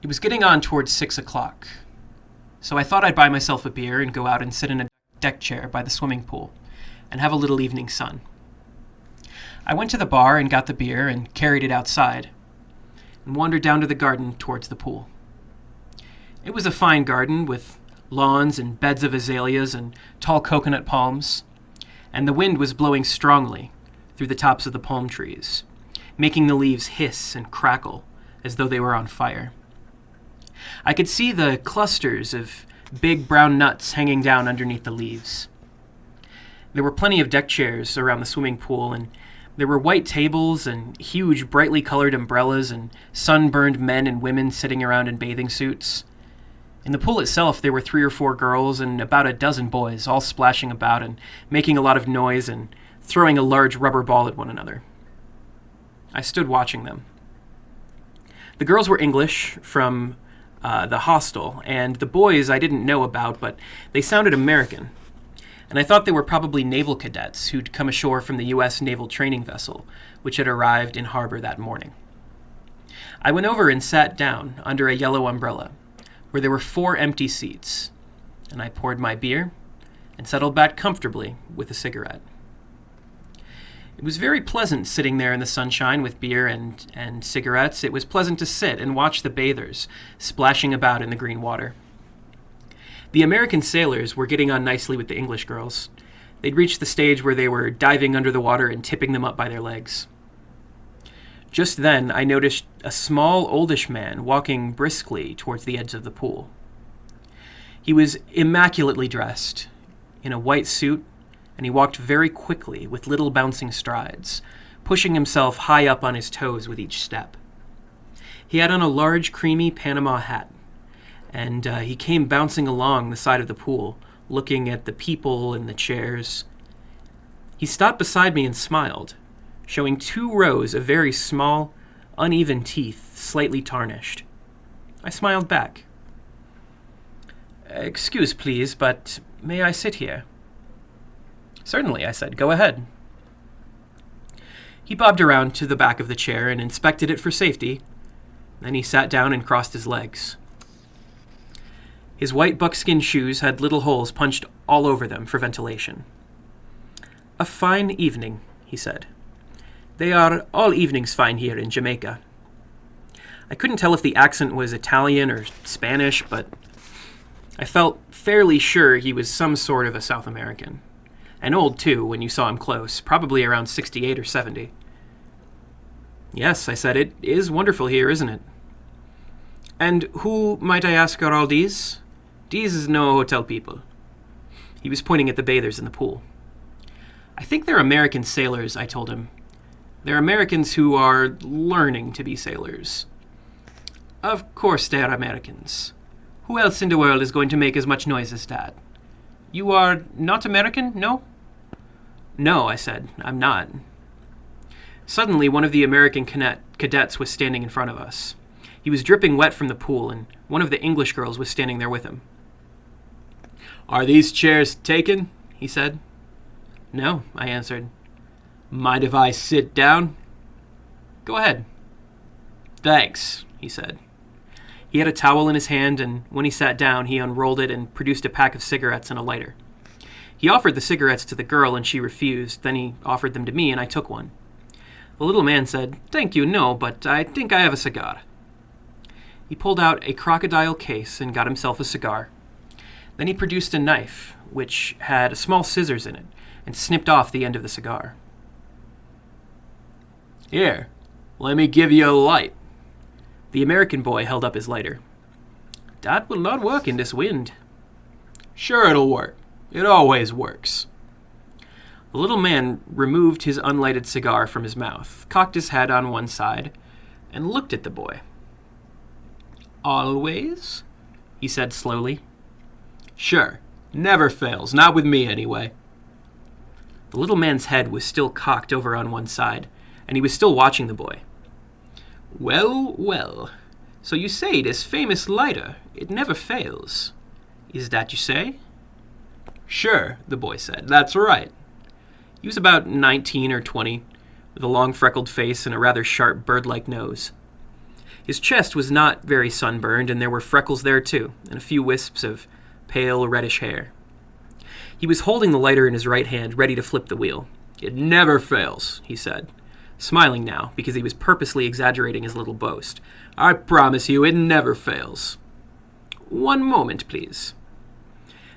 It was getting on towards 6 o'clock, so I thought I'd buy myself a beer and go out and sit in a deck chair by the swimming pool and have a little evening sun. I went to the bar and got the beer and carried it outside and wandered down to the garden towards the pool. It was a fine garden with lawns and beds of azaleas and tall coconut palms, and the wind was blowing strongly through the tops of the palm trees, making the leaves hiss and crackle as though they were on fire. I could see the clusters of big brown nuts hanging down underneath the leaves. There were plenty of deck chairs around the swimming pool, and there were white tables and huge brightly colored umbrellas and sunburned men and women sitting around in bathing suits. In the pool itself, there were 3 or 4 girls and about a dozen boys, all splashing about and making a lot of noise and throwing a large rubber ball at one another. I stood watching them. The girls were English from the hostel, and the boys I didn't know about, but they sounded American. And I thought they were probably naval cadets who'd come ashore from the U.S. naval training vessel, which had arrived in harbor that morning. I went over and sat down under a yellow umbrella, where there were 4 empty seats, and I poured my beer and settled back comfortably with a cigarette. It was very pleasant sitting there in the sunshine with beer and cigarettes. It was pleasant to sit and watch the bathers splashing about in the green water. The American sailors were getting on nicely with the English girls. They'd reached the stage where they were diving under the water and tipping them up by their legs. Just then, I noticed a small, oldish man walking briskly towards the edge of the pool. He was immaculately dressed in a white suit, and he walked very quickly with little bouncing strides, pushing himself high up on his toes with each step. He had on a large, creamy Panama hat, and he came bouncing along the side of the pool, looking at the people and the chairs. He stopped beside me and smiled, showing 2 rows of very small, uneven teeth, slightly tarnished. I smiled back. "Excuse, please, but may I sit here?" "Certainly," I said. "Go ahead." He bobbed around to the back of the chair and inspected it for safety. Then he sat down and crossed his legs. His white buckskin shoes had little holes punched all over them for ventilation. "A fine evening," he said. "They are all evenings fine here in Jamaica." I couldn't tell if the accent was Italian or Spanish, but I felt fairly sure he was some sort of a South American. And old, too, when you saw him close, probably around 68 or 70. "Yes," I said, "it is wonderful here, isn't it?" "And who, might I ask, are all these? These is no hotel people." He was pointing at the bathers in the pool. "I think they're American sailors," I told him. "They're Americans who are learning to be sailors." "Of course they're Americans. Who else in the world is going to make as much noise as that? You are not American, no?" "No," I said, "I'm not." Suddenly, one of the American cadets was standing in front of us. He was dripping wet from the pool, and one of the English girls was standing there with him. "Are these chairs taken?" he said. "No," I answered. "Mind if I sit down?" "Go ahead." "Thanks," he said. He had a towel in his hand, and when he sat down, he unrolled it and produced a pack of cigarettes and a lighter. He offered the cigarettes to the girl, and she refused. Then he offered them to me, and I took one. The little man said, "Thank you, no, but I think I have a cigar." He pulled out a crocodile case and got himself a cigar. Then he produced a knife, which had small scissors in it, and snipped off the end of the cigar. "Here, let me give you a light." The American boy held up his lighter. "That will not work in this wind." "Sure it'll work. It always works." The little man removed his unlighted cigar from his mouth, cocked his head on one side, and looked at the boy. "Always?" he said slowly. "Sure. Never fails. Not with me, anyway." The little man's head was still cocked over on one side, and he was still watching the boy. "Well, well. So you say this famous lighter, it never fails. Is that you say?" "Sure," the boy said. "That's right." He was about 19 or 20, with a long freckled face and a rather sharp bird-like nose. His chest was not very sunburned, and there were freckles there too, and a few wisps of pale reddish hair. He was holding the lighter in his right hand, ready to flip the wheel. "It never fails," he said, smiling now because he was purposely exaggerating his little boast. "I promise you, it never fails." "One moment, please."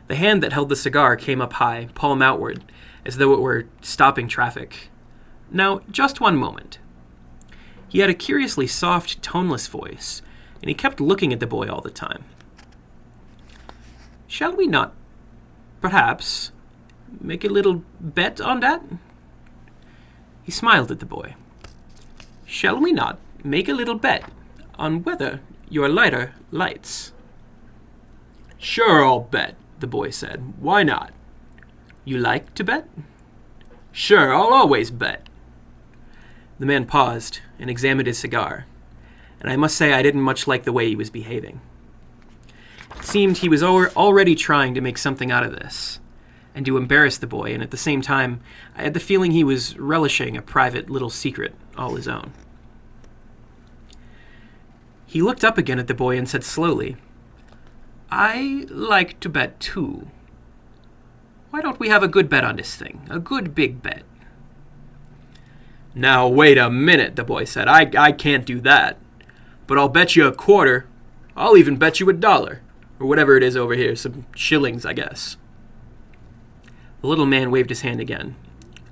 The hand that held the cigar came up high, palm outward, as though it were stopping traffic. "Now, just one moment." He had a curiously soft, toneless voice, and he kept looking at the boy all the time. "Shall we not, perhaps, make a little bet on that?" He smiled at the boy. "Shall we not make a little bet on whether your lighter lights?" "Sure, I'll bet," the boy said. "Why not?" "You like to bet?" "Sure, I'll always bet." The man paused and examined his cigar, and I must say I didn't much like the way he was behaving. It seemed he was already trying to make something out of this, and to embarrass the boy, and at the same time, I had the feeling he was relishing a private little secret all his own. He looked up again at the boy and said slowly, "I like to bet too. Why don't we have a good bet on this thing? A good big bet." "Now, wait a minute," the boy said. I can't do that. But I'll bet you a quarter. I'll even bet you $1, or whatever it is over here, some shillings, I guess. The little man waved his hand again.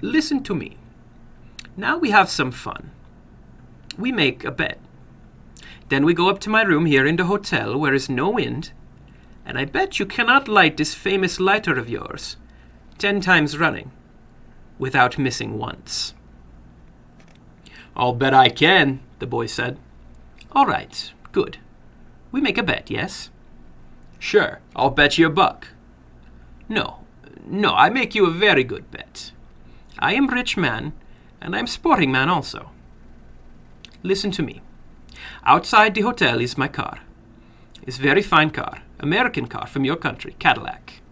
"Listen to me. Now we have some fun. We make a bet. Then we go up to my room here in the hotel where is no wind, and I bet you cannot light this famous lighter of yours 10 times running without missing once." "I'll bet I can," the boy said. "All right, good. We make a bet, yes?" "Sure, I'll bet you $1." No, I make you a very good bet. I am rich man, and I'm sporting man also. Listen to me. Outside the hotel is my car. It's very fine car, American car from your country, Cadillac."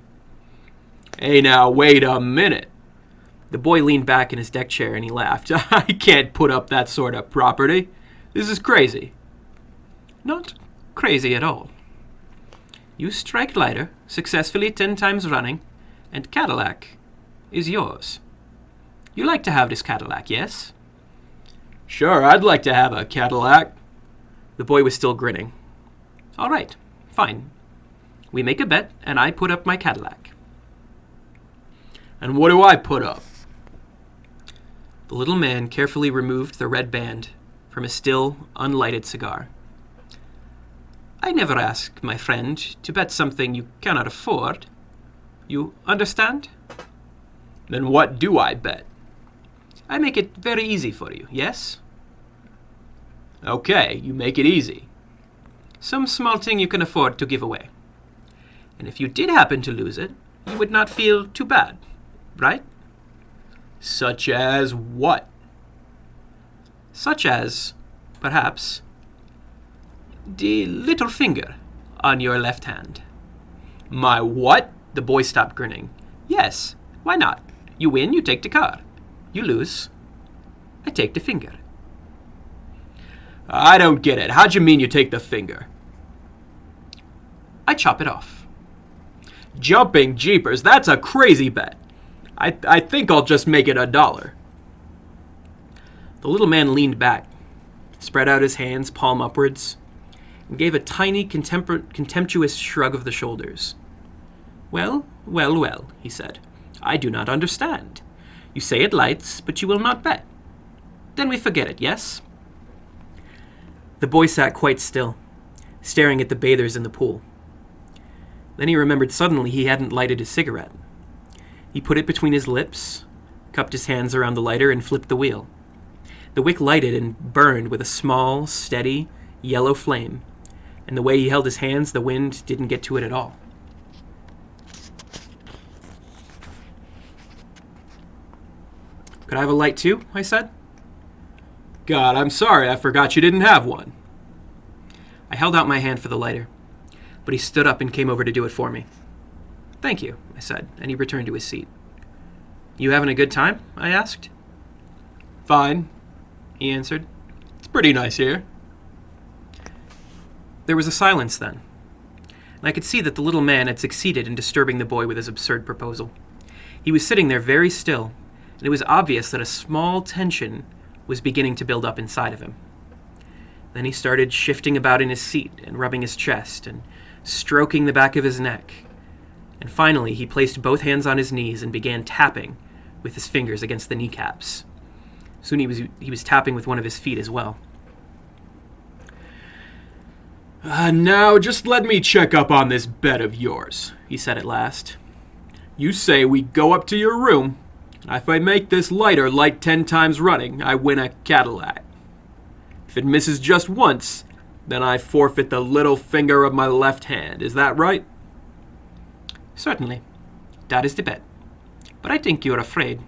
"Hey, now, wait a minute." The boy leaned back in his deck chair and he laughed. "I can't put up that sort of property. This is crazy." "Not crazy at all. You strike lighter, successfully 10 times running, and Cadillac is yours. You like to have this Cadillac, yes?" "Sure, I'd like to have a Cadillac." The boy was still grinning. "All right, fine. We make a bet, and I put up my Cadillac." "And what do I put up?" The little man carefully removed the red band from a still, unlighted cigar. "I never ask, my friend, to bet something you cannot afford. You understand?" "Then what do I bet?" "I make it very easy for you, yes?" "Okay, you make it easy." "Some small thing you can afford to give away. And if you did happen to lose it, you would not feel too bad, right?" "Such as what?" "Such as, perhaps, the little finger on your left hand." "My what?" The boy stopped grinning. "Yes, why not? You win, you take the car. You lose, I take the finger." "I don't get it. How'd you mean you take the finger?" "I chop it off." "Jumping jeepers, that's a crazy bet. I think I'll just make it $1. The little man leaned back, spread out his hands palm upwards, and gave a tiny contemptuous shrug of the shoulders. Well, he said. "I do not understand. You say it lights, but you will not bet. Then we forget it, yes?" The boy sat quite still, staring at the bathers in the pool. Then he remembered suddenly he hadn't lighted his cigarette. He put it between his lips, cupped his hands around the lighter, and flipped the wheel. The wick lighted and burned with a small, steady, yellow flame, and the way he held his hands, the wind didn't get to it at all. "Could I have a light too?" I said. "God, I'm sorry, I forgot you didn't have one." I held out my hand for the lighter, but he stood up and came over to do it for me. "Thank you," I said, and he returned to his seat. "You having a good time?" I asked. "Fine," he answered. "It's pretty nice here." There was a silence then, and I could see that the little man had succeeded in disturbing the boy with his absurd proposal. He was sitting there very still, and it was obvious that a small tension was beginning to build up inside of him. Then he started shifting about in his seat and rubbing his chest and stroking the back of his neck. And finally, he placed both hands on his knees and began tapping with his fingers against the kneecaps. Soon he was tapping with one of his feet as well. Now, just let me check up on this bet of yours, he said at last. You say we go up to your room. If I make this lighter light 10 times running, I win a Cadillac. If it misses just once, then I forfeit the little finger of my left hand. Is that right? Certainly. That is the bet. But I think you're afraid.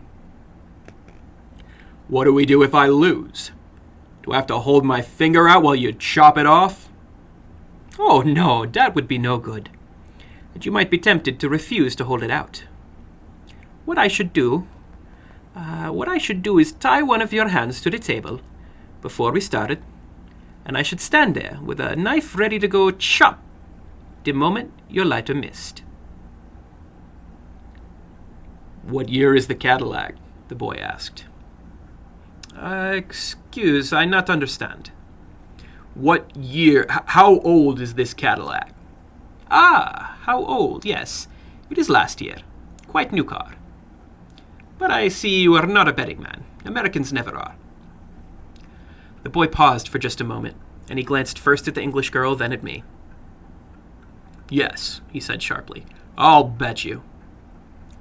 What do we do if I lose? Do I have to hold my finger out while you chop it off? Oh, no, that would be no good. And you might be tempted to refuse to hold it out. What I should do is tie one of your hands to the table before we started, and I should stand there with a knife ready to go chop the moment your lighter missed. What year is the Cadillac? The boy asked. Excuse, I not understand. What year? How old is this Cadillac? Ah, how old? Yes, it is last year. Quite new car. But I see you are not a betting man. Americans never are. The boy paused for just a moment, and he glanced first at the English girl, then at me. Yes, he said sharply. I'll bet you.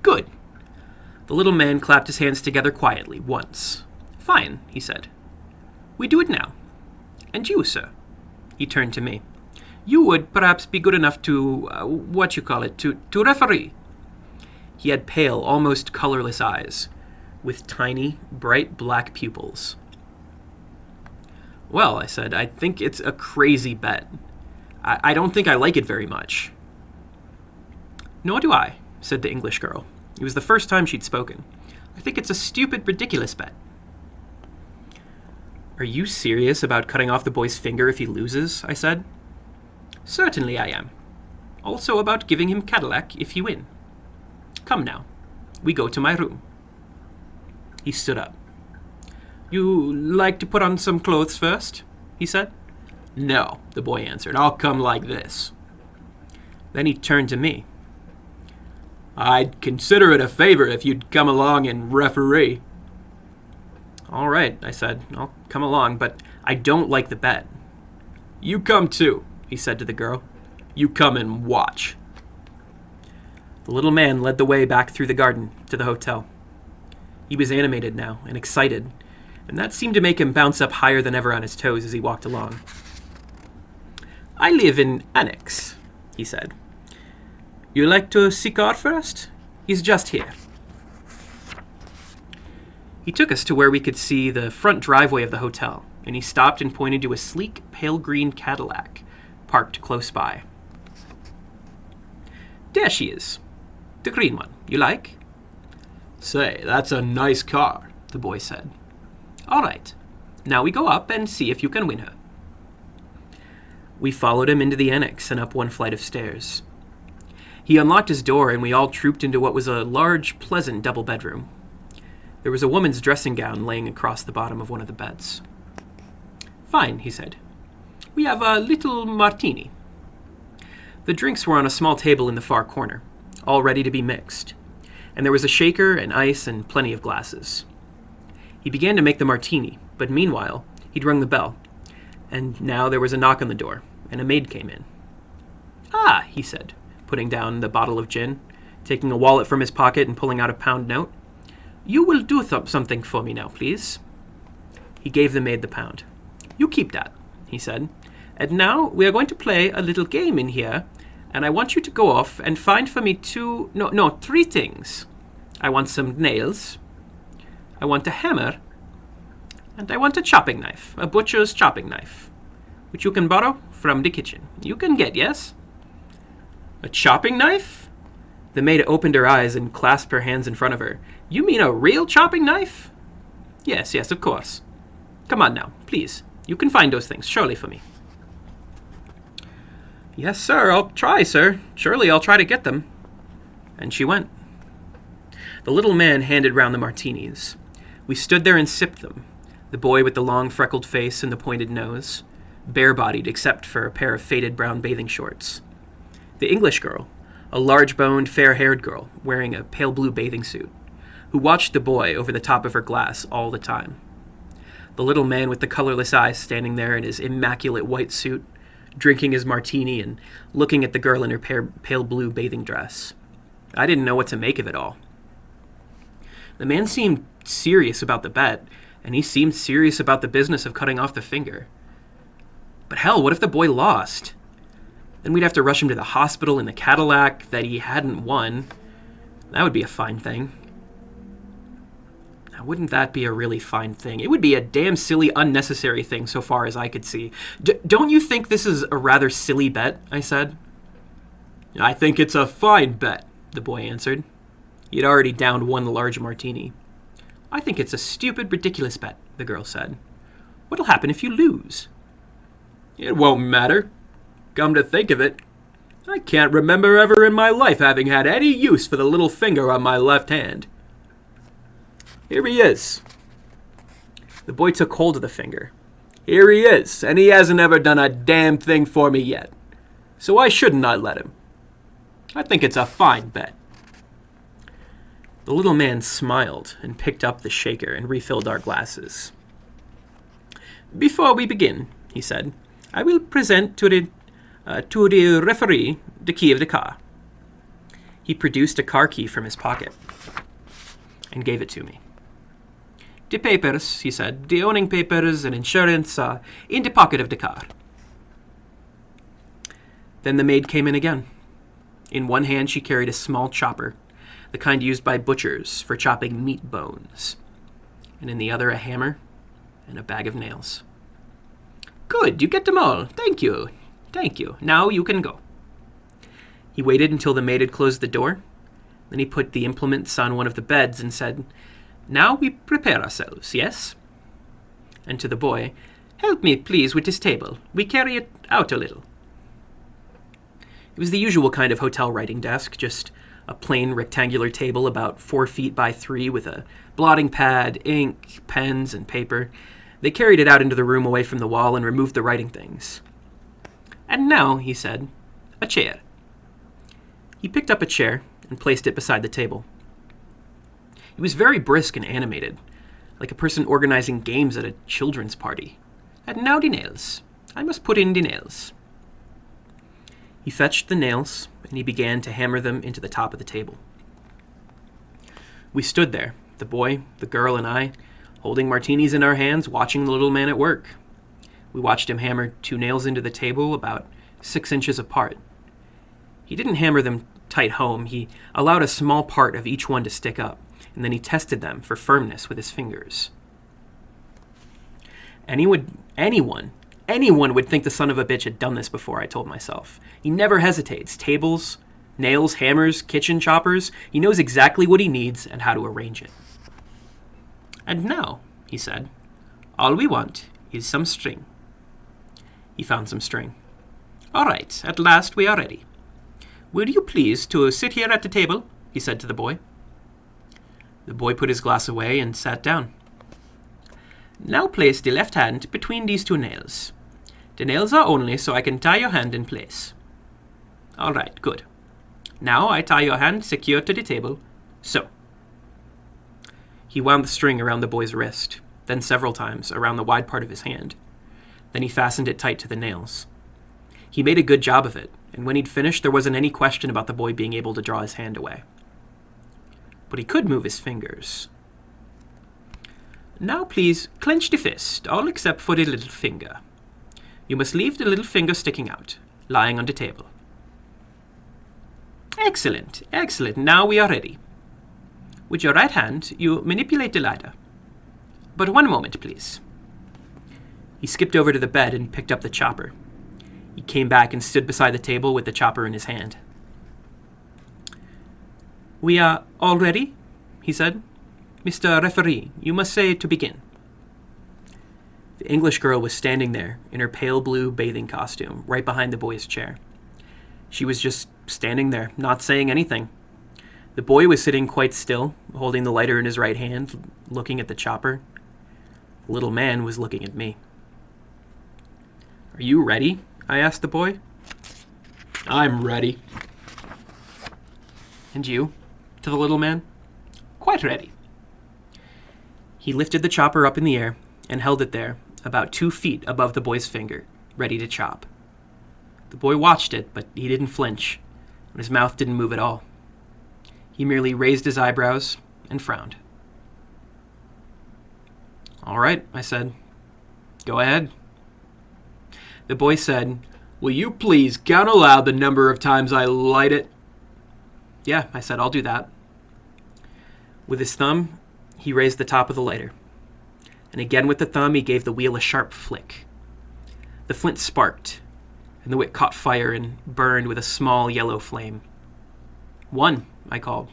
Good. The little man clapped his hands together quietly, once. Fine, he said. We do it now. And you, sir? He turned to me. You would perhaps be good enough to, to referee. He had pale, almost colorless eyes, with tiny, bright black pupils. Well, I said, I think it's a crazy bet. I don't think I like it very much. Nor do I, said the English girl. It was the first time she'd spoken. I think it's a stupid, ridiculous bet. Are you serious about cutting off the boy's finger if he loses? I said. Certainly I am. Also about giving him Cadillac if he win. Come now, we go to my room. He stood up. You like to put on some clothes first? He said. No, the boy answered. I'll come like this. Then he turned to me. I'd consider it a favor if you'd come along and referee. All right, I said. I'll come along, but I don't like the bet. You come too, he said to the girl. You come and watch. The little man led the way back through the garden to the hotel. He was animated now and excited, and that seemed to make him bounce up higher than ever on his toes as he walked along. I live in Annex, he said. You like to see car first? He's just here. He took us to where we could see the front driveway of the hotel, and he stopped and pointed to a sleek, pale green Cadillac parked close by. There she is. The green one. You like? Say, that's a nice car, the boy said. All right. Now we go up and see if you can win her. We followed him into the annex and up one flight of stairs. He unlocked his door, and we all trooped into what was a large, pleasant double bedroom. There was a woman's dressing gown laying across the bottom of one of the beds. Fine, he said. We have a little martini. The drinks were on a small table in the far corner, all ready to be mixed, and there was a shaker and ice and plenty of glasses. He began to make the martini, but meanwhile, he'd rung the bell, and now there was a knock on the door, and a maid came in. Ah, he said, putting down the bottle of gin, taking a wallet from his pocket and pulling out a pound note. You will do something for me now, please. He gave the maid the pound. You keep that, he said. And now we are going to play a little game in here, and I want you to go off and find for me three things. I want some nails, I want a hammer, and I want a chopping knife, a butcher's chopping knife, which you can borrow from the kitchen. You can get, yes? A chopping knife? The maid opened her eyes and clasped her hands in front of her. You mean a real chopping knife? Yes, of course. Come on now, please. You can find those things, surely, for me. "Yes, sir, I'll try, sir. Surely I'll try to get them." And she went. The little man handed round the martinis. We stood there and sipped them, the boy with the long freckled face and the pointed nose, bare-bodied except for a pair of faded brown bathing shorts. The English girl, a large-boned, fair-haired girl wearing a pale blue bathing suit, who watched the boy over the top of her glass all the time. The little man with the colorless eyes standing there in his immaculate white suit, drinking his martini and looking at the girl in her pale blue bathing dress. I didn't know what to make of it all. The man seemed serious about the bet, and he seemed serious about the business of cutting off the finger. But hell, what if the boy lost? Then we'd have to rush him to the hospital in the Cadillac that he hadn't won. That would be a fine thing. Now, wouldn't that be a really fine thing? It would be a damn silly, unnecessary thing so far as I could see. Don't you think this is a rather silly bet? I said. I think it's a fine bet, the boy answered. He had already downed one large martini. I think it's a stupid, ridiculous bet, the girl said. What'll happen if you lose? It won't matter. Come to think of it, I can't remember ever in my life having had any use for the little finger on my left hand. Here he is. The boy took hold of the finger. Here he is, and he hasn't ever done a damn thing for me yet. So why shouldn't I let him? I think it's a fine bet. The little man smiled and picked up the shaker and refilled our glasses. Before we begin, he said, I will present to the referee the key of the car. He produced a car key from his pocket and gave it to me. The papers, he said, the owning papers and insurance are in the pocket of the car. Then the maid came in again. In one hand she carried a small chopper, the kind used by butchers for chopping meat bones, and in the other a hammer and a bag of nails. Good, you get them all. Thank you. Thank you. Now you can go. He waited until the maid had closed the door. Then he put the implements on one of the beds and said, Now we prepare ourselves, yes? And to the boy, Help me, please, with this table. We carry it out a little. It was the usual kind of hotel writing desk, just a plain rectangular table about 4 feet by 3 with a blotting pad, ink, pens, and paper. They carried it out into the room away from the wall and removed the writing things. And now, he said, a chair. He picked up a chair and placed it beside the table. It was very brisk and animated, like a person organizing games at a children's party. And now the nails. I must put in the nails. He fetched the nails, and he began to hammer them into the top of the table. We stood there, the boy, the girl, and I, holding martinis in our hands, watching the little man at work. We watched him hammer 2 nails into the table about 6 inches apart. He didn't hammer them tight home. He allowed a small part of each one to stick up, and then he tested them for firmness with his fingers. Anyone would think the son of a bitch had done this before, I told myself. He never hesitates. Tables, nails, hammers, kitchen choppers. He knows exactly what he needs and how to arrange it. And now, he said, all we want is some string. He found some string. All right, at last we are ready. Will you please to sit here at the table? He said to the boy. The boy put his glass away and sat down. Now place the left hand between these 2 nails. The nails are only so I can tie your hand in place. All right, good. Now I tie your hand secure to the table. So. He wound the string around the boy's wrist, then several times around the wide part of his hand. Then he fastened it tight to the nails. He made a good job of it, and when he'd finished, there wasn't any question about the boy being able to draw his hand away. But he could move his fingers. Now please clench the fist, all except for the little finger. You must leave the little finger sticking out, lying on the table. Excellent, excellent. Now we are ready. With your right hand, you manipulate the ladder. But one moment, please. He skipped over to the bed and picked up the chopper. He came back and stood beside the table with the chopper in his hand. We are all ready, he said. Mr. Referee, you must say to begin. The English girl was standing there in her pale blue bathing costume, right behind the boy's chair. She was just standing there, not saying anything. The boy was sitting quite still, holding the lighter in his right hand, looking at the chopper. The little man was looking at me. "Are you ready?" I asked the boy. "I'm ready." "And you?" to the little man. "Quite ready." He lifted the chopper up in the air and held it there, about 2 feet above the boy's finger, ready to chop. The boy watched it, but he didn't flinch, and his mouth didn't move at all. He merely raised his eyebrows and frowned. "All right," I said. "Go ahead." The boy said, "Will you please count aloud the number of times I light it?" "Yeah," I said, "I'll do that." With his thumb, he raised the top of the lighter. And again with the thumb, he gave the wheel a sharp flick. The flint sparked, and the wick caught fire and burned with a small yellow flame. "One," I called.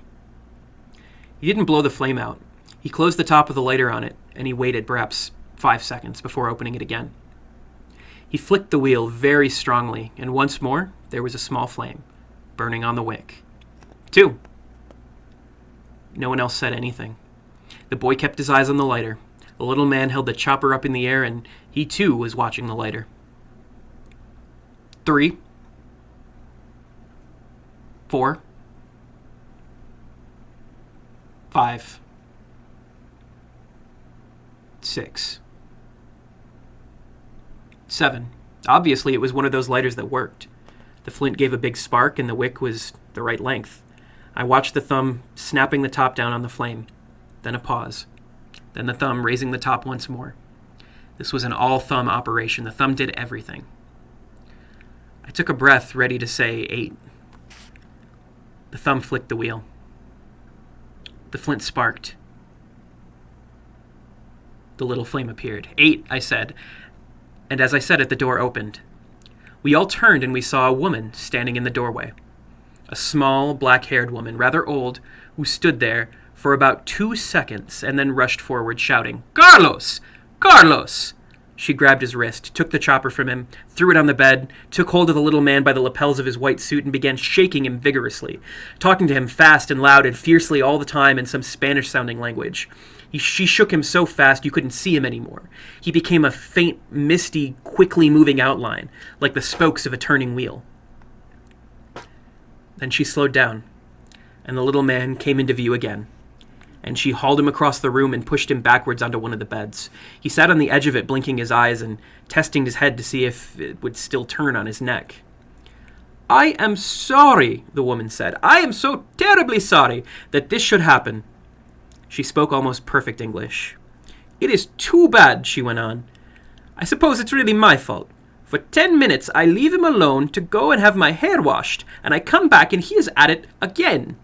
He didn't blow the flame out. He closed the top of the lighter on it, and he waited perhaps 5 seconds before opening it again. He flicked the wheel very strongly, and once more there was a small flame, burning on the wick. 2. No one else said anything. The boy kept his eyes on the lighter. The little man held the chopper up in the air, and he too was watching the lighter. 3. 4. 5. 6. 7. Obviously, it was one of those lighters that worked. The flint gave a big spark, and the wick was the right length. I watched the thumb snapping the top down on the flame. Then a pause. Then the thumb raising the top once more. This was an all-thumb operation. The thumb did everything. I took a breath, ready to say 8. The thumb flicked the wheel. The flint sparked. The little flame appeared. 8, I said. And as I said it, the door opened. We all turned and we saw a woman standing in the doorway. A small, black-haired woman, rather old, who stood there for about 2 seconds and then rushed forward, shouting, "Carlos! Carlos!" She grabbed his wrist, took the chopper from him, threw it on the bed, took hold of the little man by the lapels of his white suit and began shaking him vigorously, talking to him fast and loud and fiercely all the time in some Spanish-sounding language. She shook him so fast you couldn't see him anymore. He became a faint, misty, quickly moving outline, like the spokes of a turning wheel. Then she slowed down, and the little man came into view again. And she hauled him across the room and pushed him backwards onto one of the beds. He sat on the edge of it, blinking his eyes and testing his head to see if it would still turn on his neck. "I am sorry," the woman said. "I am so terribly sorry that this should happen." She spoke almost perfect English. "It is too bad," she went on. "I suppose it's really my fault. For 10 minutes I leave him alone to go and have my hair washed, and I come back and he is at it again."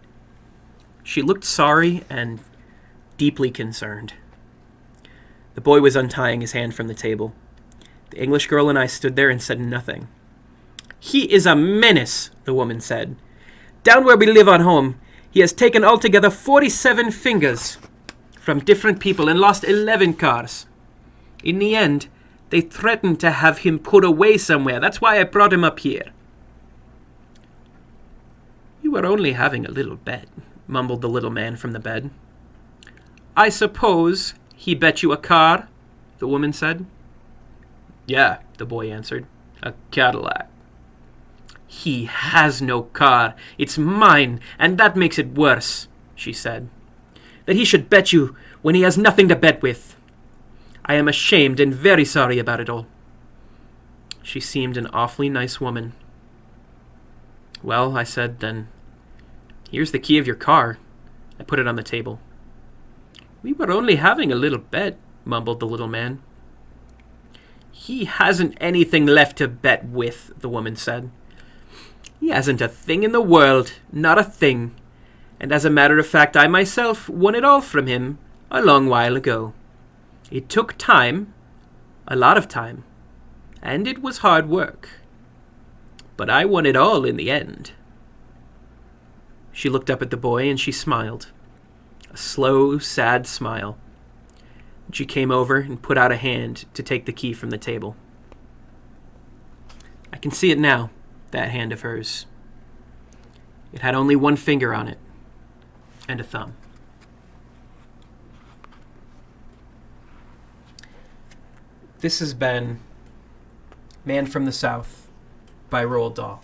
She looked sorry and deeply concerned. The boy was untying his hand from the table. The English girl and I stood there and said nothing. "He is a menace," the woman said. "Down where we live on home, he has taken altogether 47 fingers from different people and lost 11 cars. In the end, they threatened to have him put away somewhere. That's why I brought him up here." "You were only having a little bet," mumbled the little man from the bed. "I suppose he bet you a car?" the woman said. "Yeah," the boy answered. "A Cadillac." "He has no car. It's mine, and that makes it worse," she said. "That he should bet you when he has nothing to bet with. I am ashamed and very sorry about it all." She seemed an awfully nice woman. "Well," I said, "then here's the key of your car." I put it on the table. "We were only having a little bet," mumbled the little man. "He hasn't anything left to bet with," the woman said. "He hasn't a thing in the world, not a thing. And as a matter of fact, I myself won it all from him a long while ago. It took time, a lot of time, and it was hard work. But I won it all in the end." She looked up at the boy and she smiled. A slow, sad smile. She came over and put out a hand to take the key from the table. I can see it now, that hand of hers, It had only one finger on it, and a thumb. This has been Man from the South by Roald Dahl.